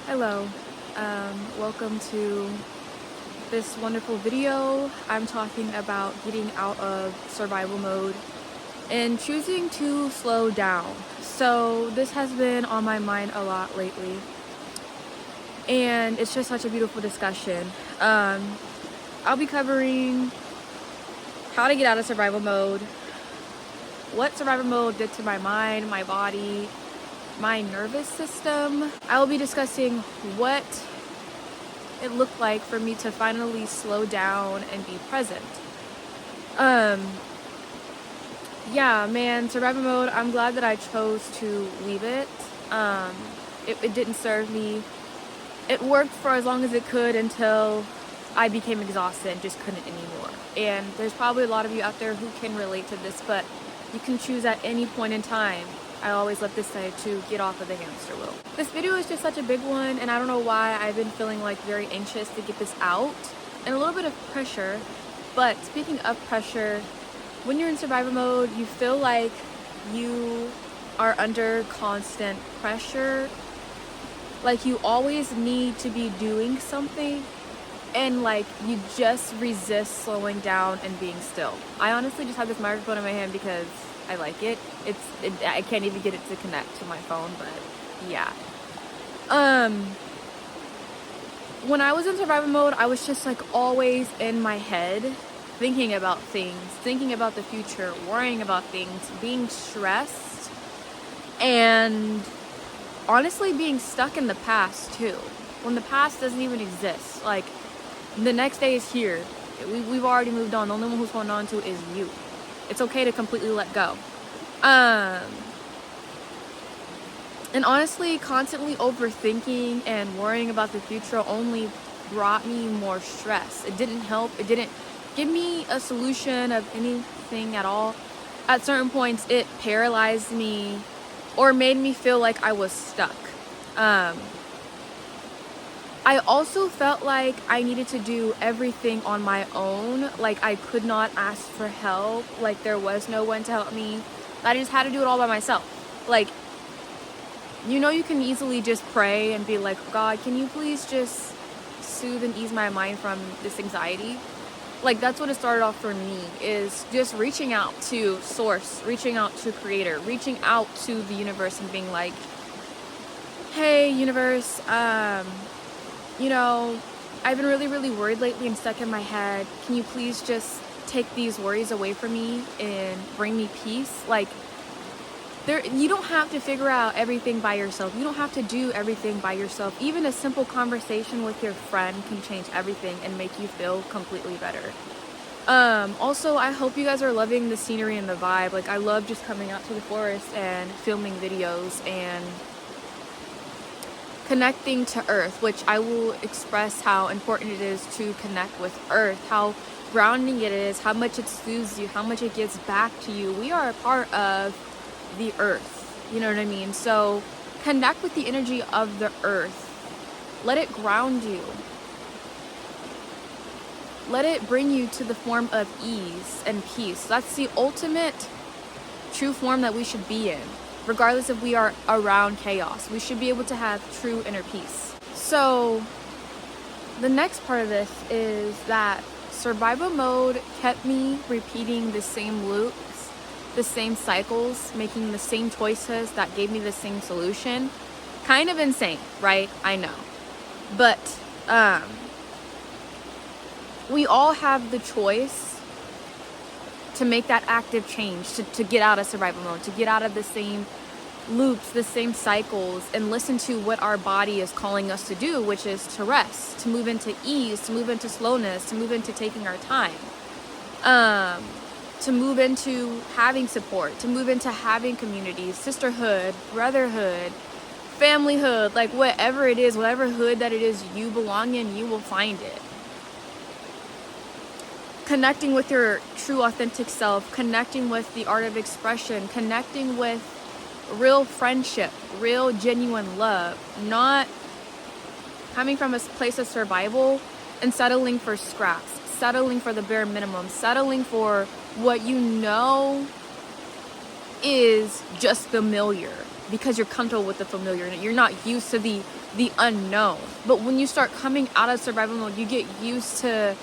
Hello, welcome to this wonderful video. I'm talking about getting out of survival mode and choosing to slow down. So this has been on my mind a lot lately, and it's just such a beautiful discussion. I'll be covering how to get out of survival mode, what survival mode did to my mind, my body, my nervous system. I will be discussing what it looked like for me to finally slow down and be present. Yeah, man, survival mode, I'm glad that I chose to leave it. It didn't serve me. It worked for as long as it could until I became exhausted and just couldn't anymore. And there's probably a lot of you out there who can relate to this, but you can choose at any point in time. I always love to say to get off of the hamster wheel. This video is just such a big one, and I don't know why I've been feeling like very anxious to get this out and a little bit of pressure. But speaking of pressure, when you're in survival mode, you feel like you are under constant pressure. Like you always need to be doing something, and like you just resist slowing down and being still. I honestly just have this microphone in my hand because I like it. I can't even get it to connect to my phone, but yeah. When I was in survival mode, I was just like always in my head, thinking about things, thinking about the future, worrying about things, being stressed, and honestly being stuck in the past too. When the past doesn't even exist. Like the next day is here. We've already moved on. The only one who's holding on to is you. It's okay to completely let go. And honestly, constantly overthinking and worrying about the future only brought me more stress. It didn't help. It didn't give me a solution of anything at all. At certain points, it paralyzed me or made me feel like I was stuck. I also felt like I needed to do everything on my own. Like I could not ask for help. Like there was no one to help me. I just had to do it all by myself. Like, you know, you can easily just pray and be like, God, can you please just soothe and ease my mind from this anxiety? Like that's what it started off for me, is just reaching out to source, reaching out to creator, reaching out to the universe and being like, hey universe, you know, I've been really worried lately and stuck in my head. Can you please just take these worries away from me and bring me peace? Like, you don't have to figure out everything by yourself. You don't have to do everything by yourself. Even a simple conversation with your friend can change everything and make you feel completely better. Also, I hope you guys are loving the scenery and the vibe. Like, I love just coming out to the forest and filming videos and connecting to earth, which I will express how important it is to connect with earth, how grounding it is, how much it soothes you, how much it gives back to you. We are a part of the earth, you know what I mean? So connect with the energy of the earth. Let it ground you. Let it bring you to the form of ease and peace. That's the ultimate true form that we should be in. Regardless if we are around chaos, we should be able to have true inner peace. So the next part of this is that survival mode kept me repeating the same loops, the same cycles, making the same choices that gave me the same solution. Kind of insane, right? I know. But we all have the choice to make that active change, to get out of survival mode, to get out of the same loops, the same cycles, and listen to what our body is calling us to do, which is to rest, to move into ease, to move into slowness, to move into taking our time, to move into having support, to move into having community, sisterhood, brotherhood, familyhood, like whatever it is, whatever hood that it is you belong in, you will find it. Connecting with your true authentic self, connecting with the art of expression, connecting with real friendship, real genuine love, not coming from a place of survival and settling for scraps, settling for the bare minimum, settling for what you know is just familiar because you're comfortable with the familiar. You're not used to the the unknown. But when you start coming out of survival mode, you get used to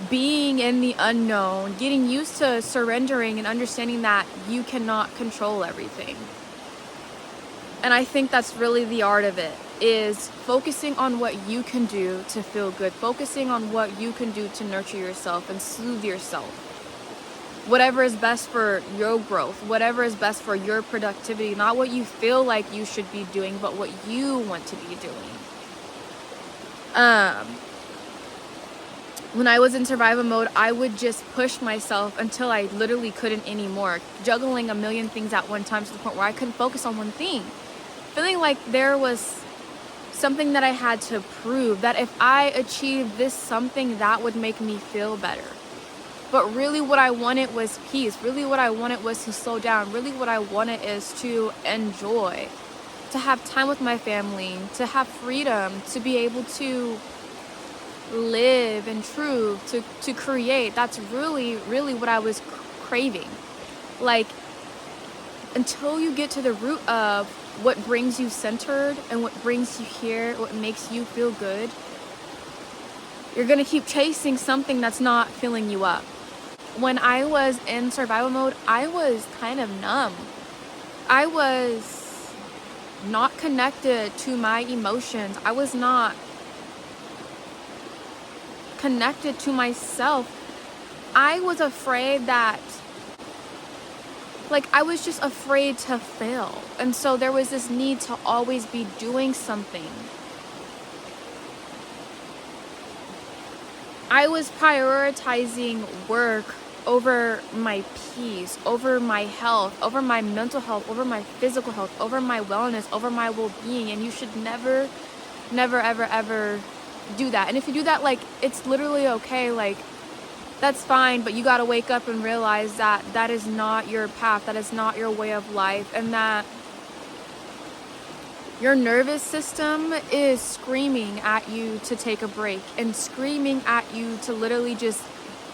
being in the unknown, getting used to surrendering and understanding that you cannot control everything. And I think that's really the art of it, is focusing on what you can do to feel good, focusing on what you can do to nurture yourself and soothe yourself. Whatever is best for your growth, whatever is best for your productivity, not what you feel like you should be doing, but what you want to be doing. When I was in survival mode, I would just push myself until I literally couldn't anymore, juggling a million things at one time to the point where I couldn't focus on one thing. Feeling like there was something that I had to prove, that if I achieved this something, that would make me feel better. But really what I wanted was peace. Really what I wanted was to slow down. Really what I wanted is to enjoy, to have time with my family, to have freedom, to be able to live in truth, to create. That's really what I was craving. Like, until you get to the root of what brings you centered and what brings you here, what makes you feel good, you're gonna keep chasing something that's not filling you up. When I was in survival mode, I was kind of numb. I was not connected to my emotions. I was not connected to myself. I was afraid that, I was just afraid to fail. And so there was this need to always be doing something. I was prioritizing work over my peace, over my health, over my mental health, over my physical health, over my wellness, over my well-being. And you should never, ever do that. And if you do that, it's literally okay. That's fine, but you got to wake up and realize that that is not your path, that is not your way of life, and that your nervous system is screaming at you to take a break and screaming at you to literally just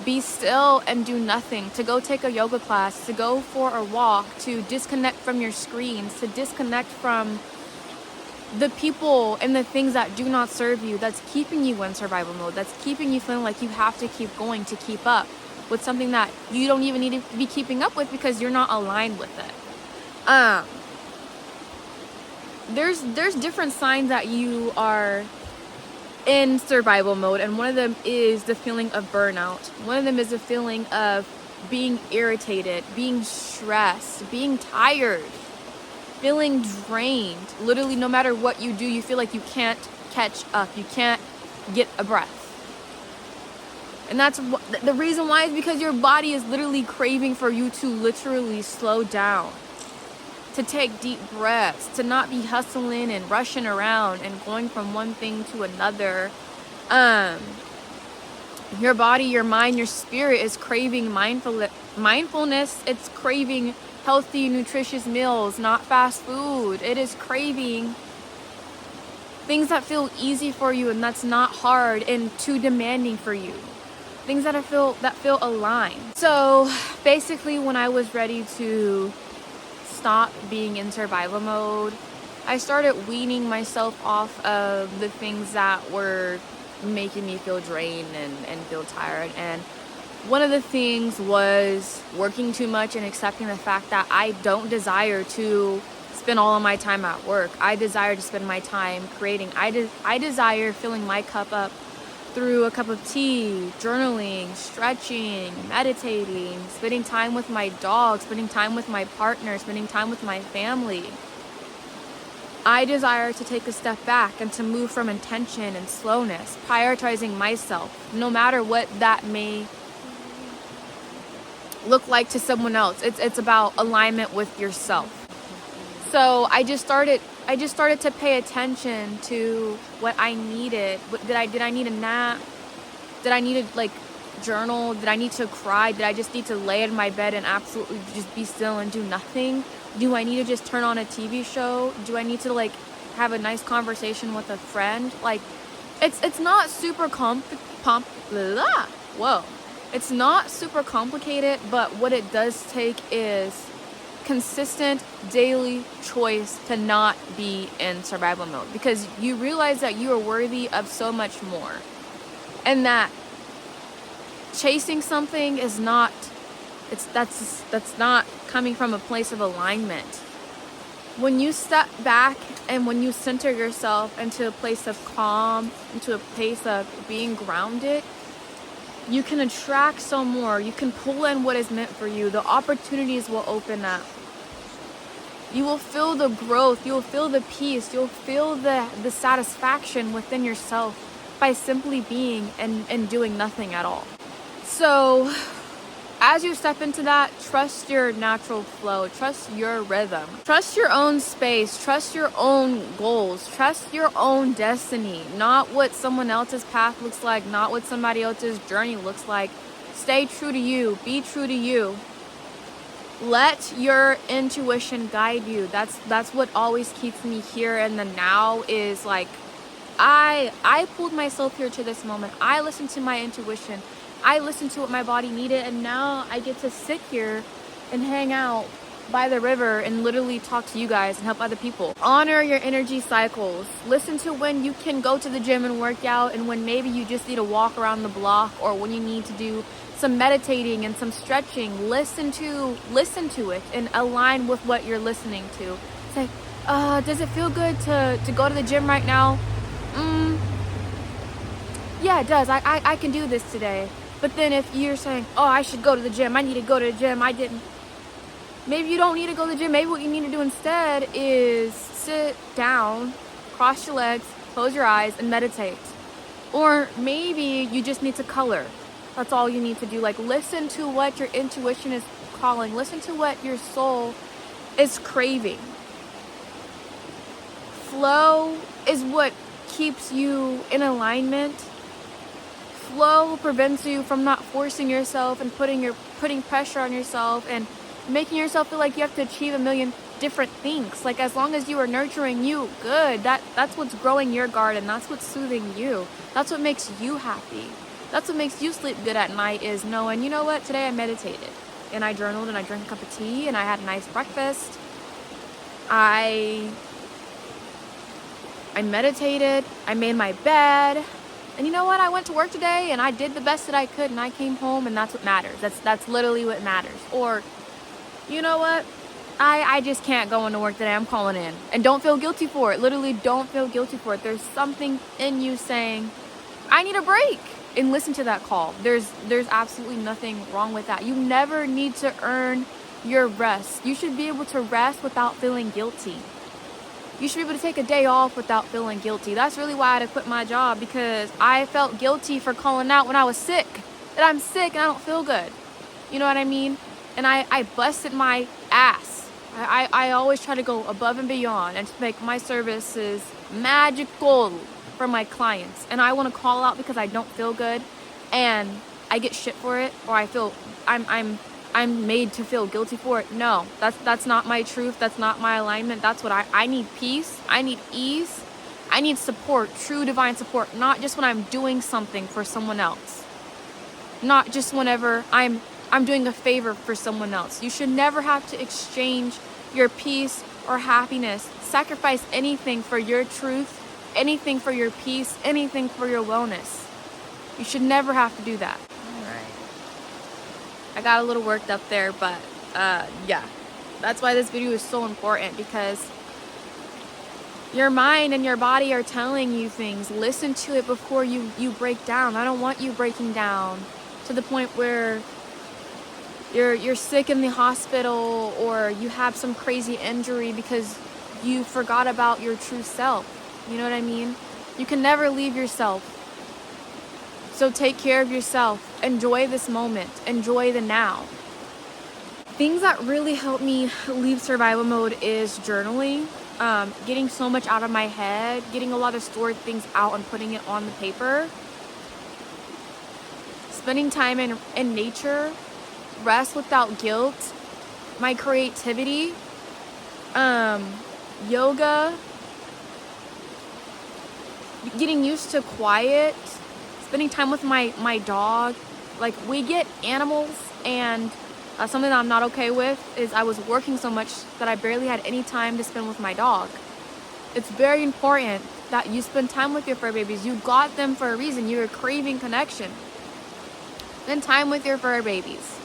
be still and do nothing, to go take a yoga class, to go for a walk, to disconnect from your screens, to disconnect from the people and the things that do not serve you, that's keeping you in survival mode, that's keeping you feeling like you have to keep going to keep up with something that you don't even need to be keeping up with because you're not aligned with it. There's different signs that you are in survival mode, and one of them is the feeling of burnout. One of them is the feeling of being irritated, being stressed, being tired, feeling drained. Literally, no matter what you do, you feel like you can't catch up. You can't get a breath. And that's the reason why is because your body is literally craving for you to literally slow down, to take deep breaths, to not be hustling and rushing around and going from one thing to another. Your body, your mind, your spirit is craving mindfulness. It's craving healthy, nutritious meals, not fast food. It is craving things that feel easy for you and that's not hard and too demanding for you. Things that feel aligned. So basically, when I was ready to stop being in survival mode, I started weaning myself off of the things that were making me feel drained and feel tired. And one of the things was working too much and accepting the fact that I don't desire to spend all of my time at work. I desire to spend my time creating. I desire filling my cup up through a cup of tea, journaling, stretching, meditating, spending time with my dog, spending time with my partner, spending time with my family. I desire to take a step back and to move from intention and slowness, prioritizing myself, no matter what that may look like to someone else. It's about alignment with yourself. So I just started to pay attention to what I needed. Did I need a nap? Did I need to journal? Did I need to cry? Did I just need to lay in my bed and absolutely just be still and do nothing? Do I need to just turn on a TV show? Do I need to have a nice conversation with a friend? It's not super It's not super complicated, but what it does take is consistent daily choice to not be in survival mode, because you realize that you are worthy of so much more, and that chasing something is not, that's not coming from a place of alignment. When you step back and when you center yourself into a place of calm, into a place of being grounded, you can attract so more. You can pull in what is meant for you. The opportunities will open up. You will feel the growth. You'll feel the peace. You'll feel the satisfaction within yourself by simply being and doing nothing at all. So as you step into that, trust your natural flow, trust your rhythm, trust your own space, trust your own goals, trust your own destiny, not what someone else's path looks like, not what somebody else's journey looks like. Stay true to you, be true to you. Let your intuition guide you. That's what always keeps me here in the now, is like, I pulled myself here to this moment. I listened to my intuition. I listened to what my body needed, and now I get to sit here and hang out by the river and literally talk to you guys and help other people. Honor your energy cycles. Listen to when you can go to the gym and work out, and when maybe you just need to walk around the block, or when you need to do some meditating and some stretching. Listen to it and align with what you're listening to. Say, does it feel good to go to the gym right now? Yeah, it does. I can do this today. But then if you're saying, oh, I should go to the gym, I need to go to the gym, I didn't. Maybe you don't need to go to the gym. Maybe what you need to do instead is sit down, cross your legs, close your eyes, and meditate. Or maybe you just need to color. That's all you need to do. Like, listen to what your intuition is calling. Listen to what your soul is craving. Flow is what keeps you in alignment. Flow prevents you from not forcing yourself and putting pressure on yourself and making yourself feel like you have to achieve a million different things. Like, as long as you are nurturing you, good. That's what's growing your garden. That's what's soothing you. That's what makes you happy. That's what makes you sleep good at night, is knowing, you know what, today I meditated and I journaled and I drank a cup of tea and I had a nice breakfast. I meditated, I made my bed. And you know what? I went to work today and I did the best that I could, and I came home, and that's what matters. That's literally what matters. Or, you know what? I just can't go into work today. I'm calling in. And don't feel guilty for it. Literally, don't feel guilty for it. There's something in you saying, I need a break. And listen to that call. There's absolutely nothing wrong with that. You never need to earn your rest. You should be able to rest without feeling guilty. You should be able to take a day off without feeling guilty. That's really why I had to quit my job, because I felt guilty for calling out when I was sick. That I'm sick and I don't feel good. You know what I mean? And I busted my ass. I always try to go above and beyond and to make my services magical for my clients. And I want to call out because I don't feel good and I get shit for it, or I feel I'm made to feel guilty for it. No, that's not my truth. That's not my alignment. That's what I need. Peace. I need ease. I need support, true divine support, not just when I'm doing something for someone else. Not just whenever I'm doing a favor for someone else. You should never have to exchange your peace or happiness, sacrifice anything for your truth, anything for your peace, anything for your wellness. You should never have to do that. I got a little worked up there, but yeah, that's why this video is so important, because your mind and your body are telling you things. Listen to it before you break down. I don't want you breaking down to the point where you're sick in the hospital, or you have some crazy injury because you forgot about your true self. You know what I mean? You can never leave yourself. So take care of yourself. Enjoy this moment. Enjoy the now. Things that really help me leave survival mode is journaling. Getting so much out of my head. Getting a lot of stored things out and putting it on the paper. Spending time in nature. Rest without guilt. My creativity. Yoga. Getting used to quiet. Spending time with my dog. Like, we get animals and Something that I'm not okay with is I was working so much that I barely had any time to spend with my dog. It's very important that you spend time with your fur babies. You got them for a reason. You were craving connection. Spend time with your fur babies.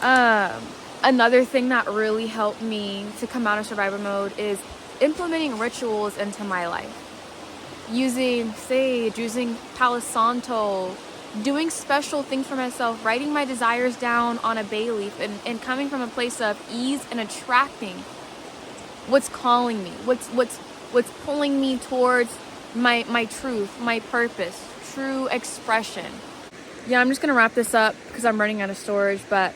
Another thing that really helped me to come out of survivor mode is implementing rituals into my life. Using sage, using Palo Santo, doing special things for myself, writing my desires down on a bay leaf, and coming from a place of ease and attracting what's calling me, what's pulling me towards my truth, my purpose, true expression. Yeah, I'm just gonna wrap this up because I'm running out of storage, but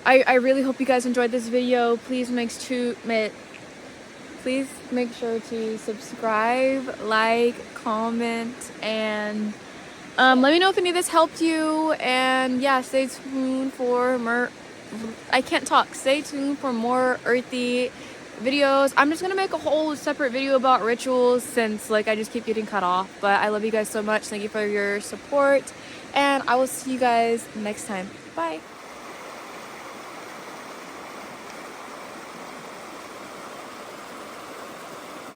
I really hope you guys enjoyed this video. Please make sure to subscribe, like, comment, and let me know if any of this helped you. And yeah, stay tuned for more. Stay tuned for more earthy videos. I'm just gonna make a whole separate video about rituals since I just keep getting cut off. But I love you guys so much. Thank you for your support, and I will see you guys next time. Bye.